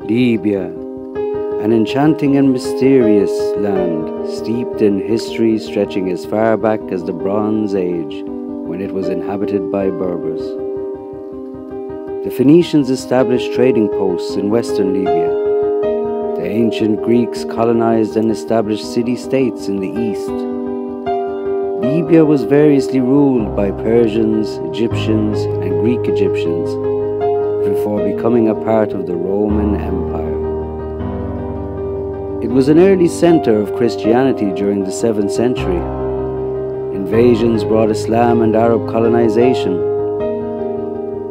Libya, an enchanting and mysterious land, steeped in history stretching as far back as the Bronze Age, when it was inhabited by Berbers. The Phoenicians established trading posts in western Libya. The ancient Greeks colonized and established city-states in the east. Libya was variously ruled by Persians, Egyptians, and Greek Egyptians, before becoming a part of the Roman Empire. It was an early center of Christianity during the 7th century. Invasions brought Islam and Arab colonization.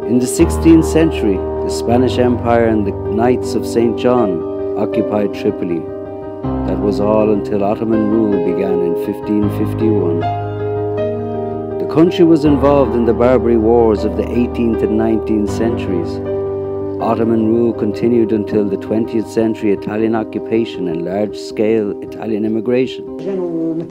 In the 16th century, the Spanish Empire and the Knights of St. John occupied Tripoli. That was all until Ottoman rule began in 1551. The country was involved in the Barbary Wars of the 18th and 19th centuries. Ottoman rule continued until the 20th century Italian occupation and large-scale Italian immigration.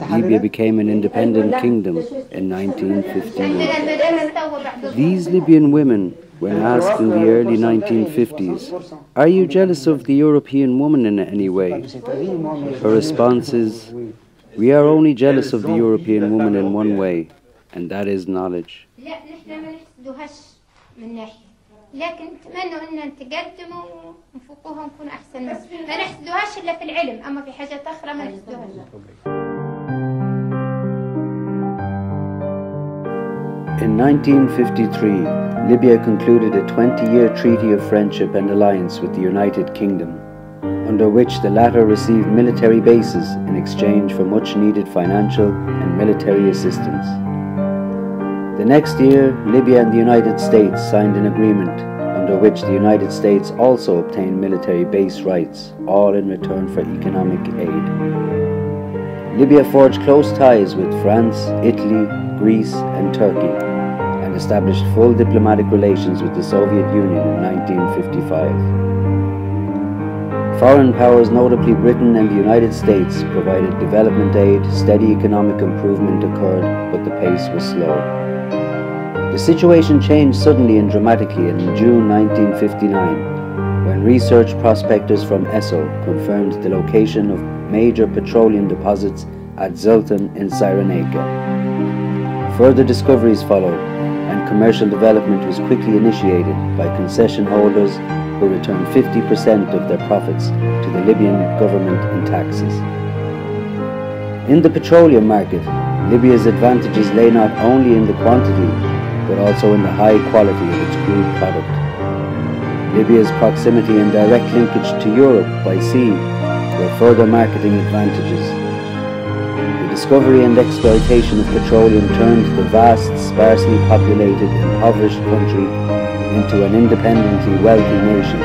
Libya became an independent kingdom in 1951. These Libyan women, when asked in the early 1950s, "Are you jealous of the European woman in any way?" her response is, "We are only jealous of the European woman in one way, and that is knowledge." لكن نتمنى ان نتقدموا ونفوقوها ونكون احسن ناس ما نحسدوهاش الا في العلم اما في حاجات اخرى ما نحسدوهاش. In 1953, Libya concluded a 20-year treaty of friendship and alliance with the United Kingdom, under which the latter received military bases in exchange for much-needed financial and military assistance. The next year, Libya and the United States signed an agreement under which the United States also obtained military base rights, all in return for economic aid. Libya forged close ties with France, Italy, Greece, and Turkey, and established full diplomatic relations with the Soviet Union in 1955. Foreign powers, notably Britain and the United States, provided development aid. Steady economic improvement occurred, but the pace was slow. The situation changed suddenly and dramatically in June 1959, when research prospectors from ESSO confirmed the location of major petroleum deposits at Ziltan in Cyrenaica. Further discoveries followed, and commercial development was quickly initiated by concession holders who returned 50% of their profits to the Libyan government in taxes. In the petroleum market, Libya's advantages lay not only in the quantity, but also in the high quality of its crude product. Libya's proximity and direct linkage to Europe by sea were further marketing advantages. The discovery and exploitation of petroleum turned the vast, sparsely populated, impoverished country into an independently wealthy nation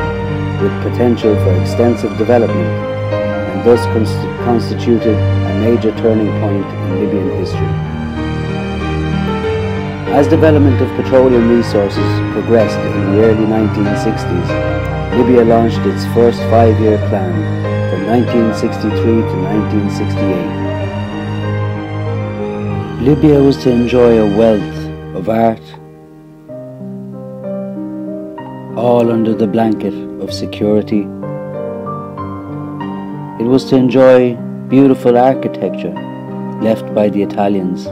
with potential for extensive development, and thus constituted a major turning point in Libyan history. As development of petroleum resources progressed in the early 1960s, Libya launched its first 5-year plan from 1963 to 1968. Libya was to enjoy a wealth of art, all under the blanket of security. It was to enjoy beautiful architecture left by the Italians.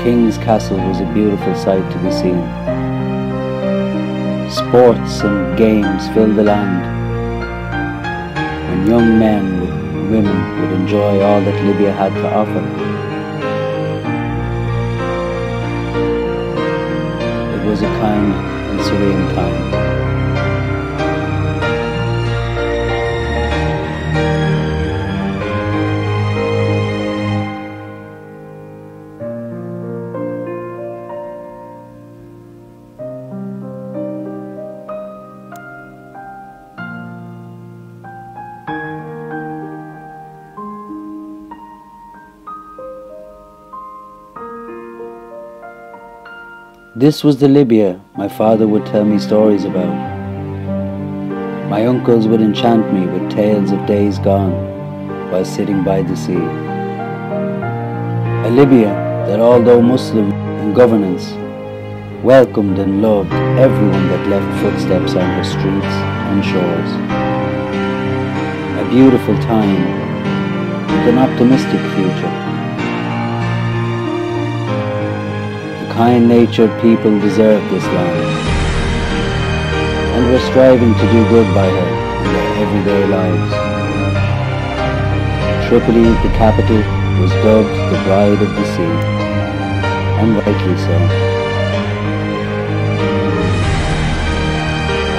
King's Castle was a beautiful sight to be seen. Sports and games filled the land, and young men and women would enjoy all that Libya had to offer. It was a kind and serene time. This was the Libya my father would tell me stories about. My uncles would enchant me with tales of days gone while sitting by the sea. A Libya that although Muslim in governance, welcomed and loved everyone that left footsteps on her streets and shores. A beautiful time with an optimistic future. The kind-natured people deserve this land, and were striving to do good by her in their everyday lives. Tripoli, the capital, was dubbed the Bride of the Sea, and rightly so.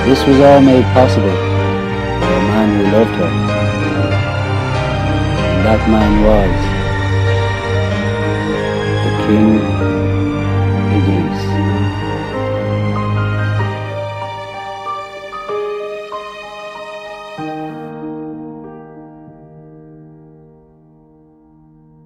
This was all made possible by a man who loved her, and that man was the King Idris.